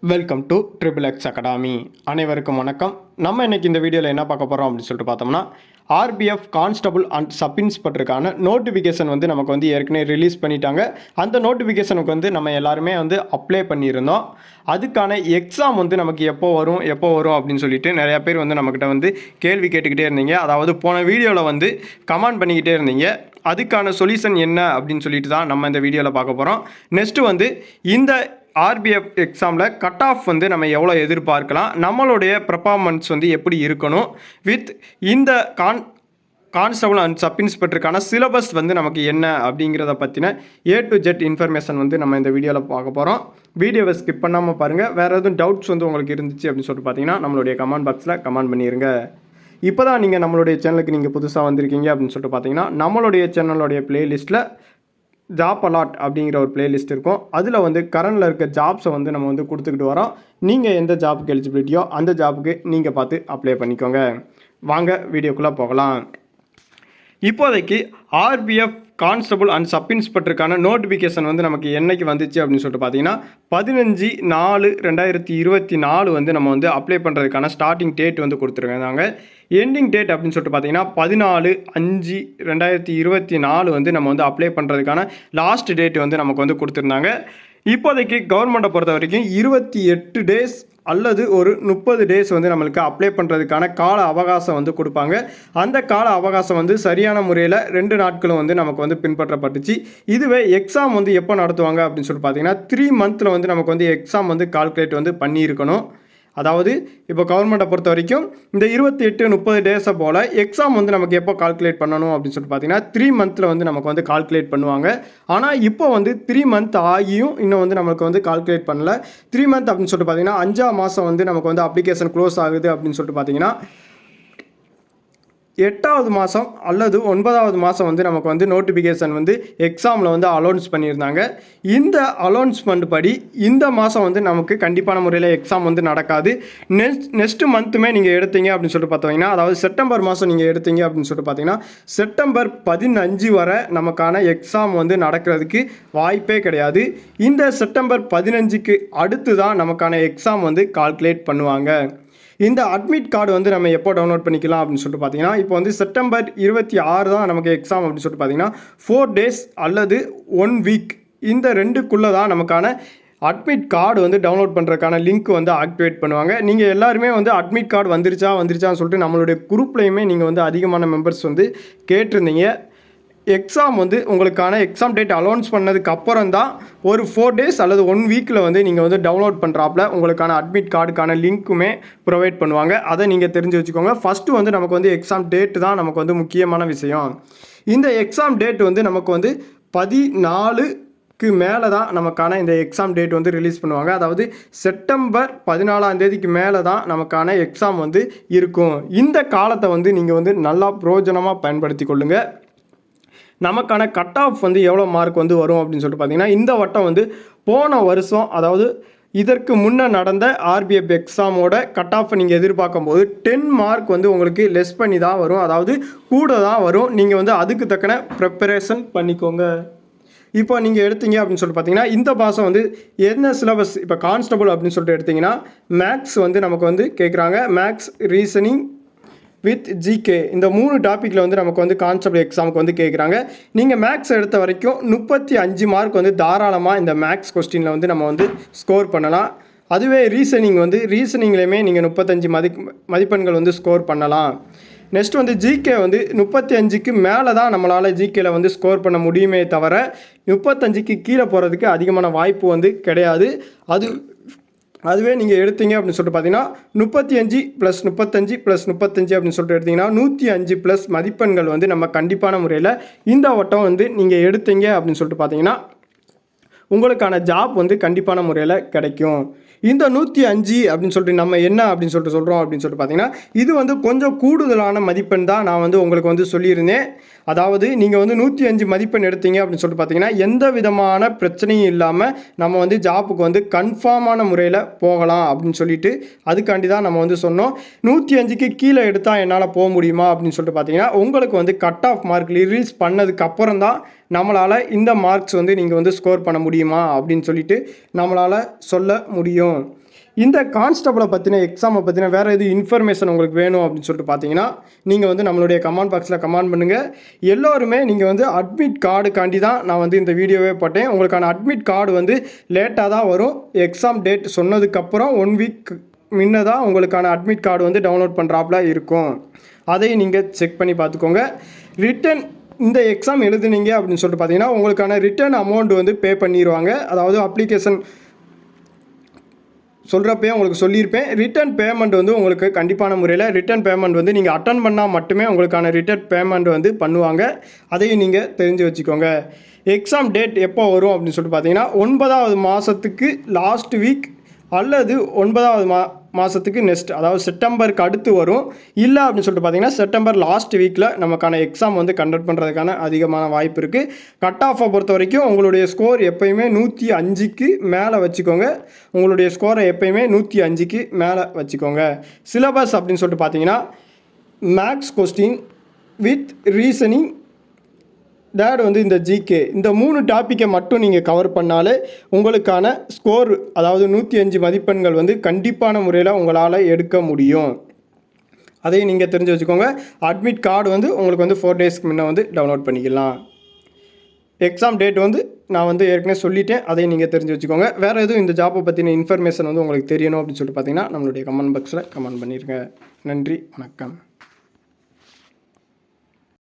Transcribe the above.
Welcome to triple X academy. அனைவருக்கும் வணக்கம். நம்ம இன்னைக்கு இந்த வீடியோவில் என்ன பார்க்க போகிறோம் அப்படின்னு சொல்லிட்டு பார்த்தோம்னா, ஆர்பிஎஃப் கான்ஸ்டபுள் அண்ட் சப் இன்ஸ்பெக்டருக்கான நோட்டிஃபிகேஷன் நமக்கு ஏற்கனவே ரிலீஸ் பண்ணிட்டாங்க. அந்த நோட்டிஃபிகேஷனுக்கு நம்ம எல்லாருமே அப்ளை பண்ணியிருந்தோம். அதுக்கான எக்ஸாம் நமக்கு எப்போ வரும் அப்படின்னு சொல்லிட்டு நிறையா பேர் நம்மக்கிட்ட கேள்வி கேட்டுக்கிட்டே இருந்தீங்க. அதாவது போன வீடியோவில் கமெண்ட் பண்ணிக்கிட்டே இருந்தீங்க. அதுக்கான சொல்யூஷன் என்ன அப்படின்னு சொல்லிட்டு தான் நம்ம இந்த வீடியோவில் பார்க்க போகிறோம். நெக்ஸ்ட்டு இந்த ஆர்பிஎஃப் எக்ஸாமில் கட் ஆஃப் நம்ம எவ்வளோ எதிர்பார்க்கலாம், நம்மளுடைய பெர்ஃபார்மன்ஸ் எப்படி இருக்கணும், வித் இந்த கான்ஸ்டபிள் அண்ட் சப் இன்ஸ்பெக்டருக்கான சிலபஸ் நமக்கு என்ன அப்படிங்கிறத பற்றின A to Z இன்ஃபர்மேஷன் நம்ம இந்த வீடியோவில் பார்க்க போகிறோம். வீடியோவை ஸ்கிப் பண்ணாமல் பாருங்கள். வேறு எதுவும் டவுட்ஸ் உங்களுக்கு இருந்துச்சு அப்படின்னு சொல்லிட்டு பார்த்தீங்கன்னா நம்மளுடைய கமெண்ட் பாக்ஸில் கமெண்ட் பண்ணிடுங்க. இப்போ தான் நீங்கள் நம்மளுடைய சேனலுக்கு நீங்கள் புதுசாக வந்திருக்கீங்க அப்படின்னு சொல்லிட்டு பார்த்தீங்கன்னா நம்மளுடைய சேனலுடைய பிளேலிஸ்ட்டில் ஜாப் அலாட் அப்படிங்கிற ஒரு பிளேலிஸ்ட் இருக்கும். அதில் கரண்டில் இருக்க ஜாப்ஸை நம்ம கொடுத்துக்கிட்டு வரோம். நீங்கள் எந்த ஜாப்புக்கு எலிஜிபிலிட்டியோ அந்த ஜாப்புக்கு நீங்கள் பார்த்து அப்ளை பண்ணிக்கோங்க. வாங்க வீடியோக்குள்ளே போகலாம். இப்போதைக்கு ஆர்பிஎஃப் கான்ஸ்டபிள் அண்ட் சப் இன்ஸ்பெக்டருக்கான நோட்டிஃபிகேஷன் நமக்கு என்னைக்கு வந்துச்சு அப்படின்னு சொல்லிட்டு பார்த்தீங்கன்னா 15/4/2024 நம்ம அப்ளை பண்ணுறதுக்கான ஸ்டார்டிங் டேட் கொடுத்துருக்காங்க. எண்டிங் டேட் அப்படின்னு சொல்லிட்டு பார்த்தீங்கன்னா 14/5/2024 நம்ம அப்ளை பண்ணுறதுக்கான லாஸ்ட் டேட் நமக்கு கொடுத்துருந்தாங்க. இப்போதைக்கு கவர்மெண்ட்டை பொறுத்த வரைக்கும் 28 டேஸ் அல்லது ஒரு 30 டேஸ் நம்மளுக்கு அப்ளை பண்ணுறதுக்கான கால அவகாசம் கொடுப்பாங்க. அந்த கால அவகாசம் சரியான முறையில் 2 நாட்களும் நமக்கு பின்பற்றப்பட்டுச்சு. இதுவே எக்ஸாம் எப்போ நடத்துவாங்க அப்படின்னு சொல்லிட்டு பார்த்தீங்கன்னா 3 மந்தில் நமக்கு எக்ஸாம் கால்குலேட் பண்ணியிருக்கணும். அதாவது இப்போ கவர்மெண்ட்டை பொறுத்த வரைக்கும் இந்த 28-30 டேஸை போல் எக்ஸாம் நமக்கு எப்போ கால்குலேட் பண்ணணும் அப்படின்னு சொல்லிட்டு பார்த்தீங்கன்னா 3 மந்தில் நமக்கு கால்குலேட் பண்ணுவாங்க. ஆனால் இப்போ 3 மந்த் ஆகியும் இன்னும் நமக்கு கால்குலேட் பண்ணல. 3 மந்த் அப்படின்னு சொல்லிட்டு பார்த்தீங்கன்னா 5ஆம் மாதம் நமக்கு அப்ளிகேஷன் க்ளோஸ் ஆகுது அப்படின்னு சொல்லிட்டு பார்த்தீங்கன்னா 8வது மாதம் அல்லது 9வது மாதம் நமக்கு நோட்டிஃபிகேஷன் எக்ஸாமில் அலௌன்ஸ் பண்ணியிருந்தாங்க. இந்த அலௌன்ஸ்மெண்ட் படி இந்த மாதம் நமக்கு கண்டிப்பான முறையில் எக்ஸாம் நடக்காது. நெக்ஸ்ட் மந்த்துமே நீங்கள் எடுத்தீங்க அப்படின்னு சொல்லிட்டு பார்த்தீங்கன்னா, அதாவது செப்டம்பர் மாதம் நீங்கள் எடுத்தீங்க அப்படின்னு சொல்லிட்டு பார்த்தீங்கன்னா செப்டம்பர் 15 வரை நமக்கான எக்ஸாம் நடக்கிறதுக்கு வாய்ப்பே கிடையாது. இந்த செப்டம்பர் 15க்கு அடுத்து தான் நமக்கான எக்ஸாம் கால்குலேட் பண்ணுவாங்க. இந்த அட்மிட் கார்டு நம்ம எப்போ டவுன்லோட் பண்ணிக்கலாம் அப்படின்னு சொல்லிட்டு பார்த்தீங்கன்னா, இப்போ செப்டம்பர் 26 தான் நமக்கு எக்ஸாம் அப்படின்னு சொல்லிட்டு பார்த்தீங்கன்னா 4 டேஸ் அல்லது 1 வீக் இந்த 2க்குள்ளே தான் நமக்கான அட்மிட் கார்டு டவுன்லோட் பண்ணுறதுக்கான லிங்க் ஆக்டிவேட் பண்ணுவாங்க. நீங்கள் எல்லாருமே அட்மிட் கார்டு வந்துருச்சான்னு சொல்லிட்டு நம்மளுடைய குரூப்லேயுமே நீங்கள் அதிகமான மெம்பர்ஸ் கேட்டிருந்தீங்க. எக்ஸாம் உங்களுக்கான எக்ஸாம் டேட் அலௌன்ஸ் பண்ணதுக்கு அப்புறம் தான் ஒரு 4 டேஸ் அல்லது 1 வீக்கில் நீங்கள் டவுன்லோட் பண்ணுறாப்புல உங்களுக்கான அட்மிட் கார்டுக்கான லிங்க்குமே ப்ரொவைட் பண்ணுவாங்க. அதை நீங்கள் தெரிஞ்சு வச்சுக்கோங்க. ஃபஸ்ட்டு நமக்கு எக்ஸாம் டேட்டு தான் நமக்கு முக்கியமான விஷயம். இந்த எக்ஸாம் டேட் நமக்கு 14க்கு மேலே தான் நமக்கான இந்த எக்ஸாம் டேட் ரிலீஸ் பண்ணுவாங்க. அதாவது செப்டம்பர் 14ஆம் தேதிக்கு மேலே தான் நமக்கான எக்ஸாம் இருக்கும். இந்த காலத்தை நீங்கள் நல்லா பிரயோஜனமாக பயன்படுத்தி கொள்ளுங்கள். நமக்கான கட் ஆஃப் எவ்வளோ மார்க் வரும் அப்படின்னு சொல்லிட்டு பார்த்தீங்கன்னா, இந்த வட்டம் போன வருஷம், அதாவது இதற்கு முன்னே நடந்த ஆர்பிஎஃப் எக்ஸாமோட கட் ஆஃப் நீங்கள் எதிர்பார்க்கும் போது 10 மார்க் உங்களுக்கு லெஸ் பண்ணி தான் வரும். அதாவது கூட தான் வரும். நீங்கள் அதுக்கு தக்கன ப்ரிப்பரேஷன் பண்ணிக்கோங்க. இப்போ நீங்கள் எடுத்தீங்க அப்படின்னு சொல்லிட்டு பார்த்தீங்கன்னா, இந்த மாதம் என்ன சிலபஸ், இப்போ கான்ஸ்டபிள் அப்படின்னு சொல்லிட்டு எடுத்திங்கன்னா மேக்ஸ் நமக்கு கேட்குறாங்க. மேக்ஸ், ரீசனிங் வித் ஜிகே இந்த 3 டாப்பிக்கில் நமக்கு கான்ஸ்டபிள் எக்ஸாமுக்கு கேட்குறாங்க. நீங்கள் மேக்ஸ் எடுத்த வரைக்கும் 35 மார்க் தாராளமாக இந்த மேக்ஸ் கொஸ்டினில் நம்ம ஸ்கோர் பண்ணலாம். அதுவே ரீசனிங்லேயுமே நீங்கள் 35 மதிப்பெண்கள் ஸ்கோர் பண்ணலாம். நெக்ஸ்ட் ஜிகே 35க்கு மேலே தான் நம்மளால் ஜிகேயில் ஸ்கோர் பண்ண முடியுமே தவிர 35க்கு கீழே போகிறதுக்கு அதிகமான வாய்ப்பு கிடையாது. அதுவே நீங்கள் எடுத்தீங்க அப்படின்னு சொல்லிட்டு பார்த்தீங்கன்னா 35 + 35 + 35 அப்படின்னு சொல்லிட்டு எடுத்திங்கன்னா 105+ மதிப்பெண்கள் நம்ம கண்டிப்பான முறையில் இந்த வட்டம் நீங்கள் எடுத்தீங்க அப்படின்னு சொல்லிட்டு பார்த்தீங்கன்னா உங்களுக்கான ஜாப் கண்டிப்பான முறையில் கிடைக்கும். இந்த 105 அப்படின்னு சொல்லிட்டு நம்ம என்ன அப்படின்னு சொல்லிட்டு சொல்கிறோம் அப்படின்னு சொல்லிட்டு பார்த்தீங்கன்னா, இது கொஞ்சம் கூடுதலான மதிப்பெண் தான் நான் உங்களுக்கு சொல்லியிருந்தேன். அதாவது நீங்கள் 105 மதிப்பெண் எடுத்தீங்க அப்படின்னு சொல்லிட்டு பார்த்தீங்கன்னா எந்த விதமான பிரச்சனையும் இல்லாமல் நம்ம ஜாப்புக்கு கன்ஃபார்மான முறையில் போகலாம் அப்படின்னு சொல்லிட்டு அதுக்காண்டி தான் நம்ம சொன்னோம். 105க்கு கீழே எடுத்தால் என்னால் போக முடியுமா அப்படின்னு சொல்லிட்டு பார்த்தீங்கன்னா உங்களுக்கு கட் ஆஃப் மார்க் ரிலீஸ் பண்ணதுக்கு அப்புறம் தான் நம்மளால் இந்த மார்க்ஸ் வந்து நீங்கள் வந்து ஸ்கோர் பண்ண முடியுமா அப்படின்னு சொல்லிட்டு நம்மளால் சொல்ல முடியும். இந்த கான்ஸ்டபிளை பற்றின எக்ஸாமை பற்றின வேறு எது இன்ஃபர்மேஷன் உங்களுக்கு வேணும் அப்படின்னு சொல்லிட்டு பார்த்தீங்கன்னா நீங்கள் வந்து நம்மளுடைய கமெண்ட் பாக்ஸில் கமெண்ட் பண்ணுங்கள். எல்லோருமே நீங்கள் வந்து அட்மிட் கார்டுக்காண்டி தான் நான் வந்து இந்த வீடியோவே போட்டேன். உங்களுக்கான அட்மிட் கார்டு வந்து லேட்டாக தான் வரும். எக்ஸாம் டேட் சொன்னதுக்கப்புறம் 1 வீக் முன்ன தான் உங்களுக்கான அட்மிட் கார்டு வந்து டவுன்லோட் பண்ணுறாப்புல இருக்கும். அதையும் நீங்கள் செக் பண்ணி பார்த்துக்கோங்க. ரிட்டன் இந்த எக்ஸாம் எழுதுனீங்க அப்படின்னு சொல்லிட்டு பார்த்தீங்கன்னா உங்களுக்கான ரிட்டன் அமௌண்ட் வந்து பே பண்ணிடுவாங்க. அதாவது அப்ளிகேஷன் சொல்கிறப்பே உங்களுக்கு சொல்லியிருப்பேன். ரிட்டன் பேமெண்ட் வந்து உங்களுக்கு கண்டிப்பான முறையில் ரிட்டன் பேமெண்ட் வந்து நீங்கள் அட்டன் பண்ணால் மட்டுமே உங்களுக்கான ரிட்டன் பேமெண்ட் வந்து பண்ணுவாங்க. அதையும் நீங்கள் தெரிஞ்சு வச்சுக்கோங்க. எக்ஸாம் டேட் எப்போ வரும் அப்படின்னு சொல்லிட்டு பார்த்தீங்கன்னா 9வது மாதத்துக்கு லாஸ்ட் வீக் அல்லது 9வது மாதத்துக்கு நெக்ஸ்ட், அதாவது செப்டம்பருக்கு அடுத்து வரும். இல்லை அப்படின்னு சொல்லிட்டு பார்த்தீங்கன்னா செப்டம்பர் லாஸ்ட் வீக்கில் நமக்கான எக்ஸாம் வந்து கண்டக்ட் பண்ணுறதுக்கான அதிகமான வாய்ப்பு இருக்குது. கட் ஆஃபை பொறுத்த வரைக்கும் உங்களுடைய ஸ்கோர் எப்போயுமே 105க்கு மேலே வச்சுக்கோங்க. உங்களுடைய ஸ்கோரை எப்போயுமே 105க்கு மேலே வச்சுக்கோங்க. சிலபஸ் அப்படின்னு சொல்லிட்டு பார்த்தீங்கன்னா மேக்ஸ் கொஸ்டின் வித் ரீசனிங் டேட் வந்து இந்த ஜிகே இந்த 3 டாப்பிக்கை மட்டும் நீங்கள் கவர் பண்ணாலே உங்களுக்கான ஸ்கோர், அதாவது 105 மதிப்பெண்கள் வந்து கண்டிப்பான முறையில் உங்களால் எடுக்க முடியும். அதையும் நீங்கள் தெரிஞ்சு வச்சுக்கோங்க. அட்மிட் கார்டு வந்து உங்களுக்கு வந்து 4 டேஸ்க்கு முன்னே வந்து டவுன்லோட் பண்ணிக்கலாம். எக்ஸாம் டேட் வந்து நான் வந்து ஏற்கனவே சொல்லிட்டேன். அதையும் நீங்கள் தெரிஞ்சு வச்சுக்கோங்க. வேறு எதுவும் இந்த ஜாப்பை பற்றின இன்ஃபர்மேஷன் வந்து உங்களுக்கு தெரியணும் அப்படின்னு சொல்லிட்டு பார்த்தீங்கன்னா நம்மளுடைய கமெண்ட் பாக்ஸில் கமெண்ட் பண்ணிடுங்க. நன்றி, வணக்கம்.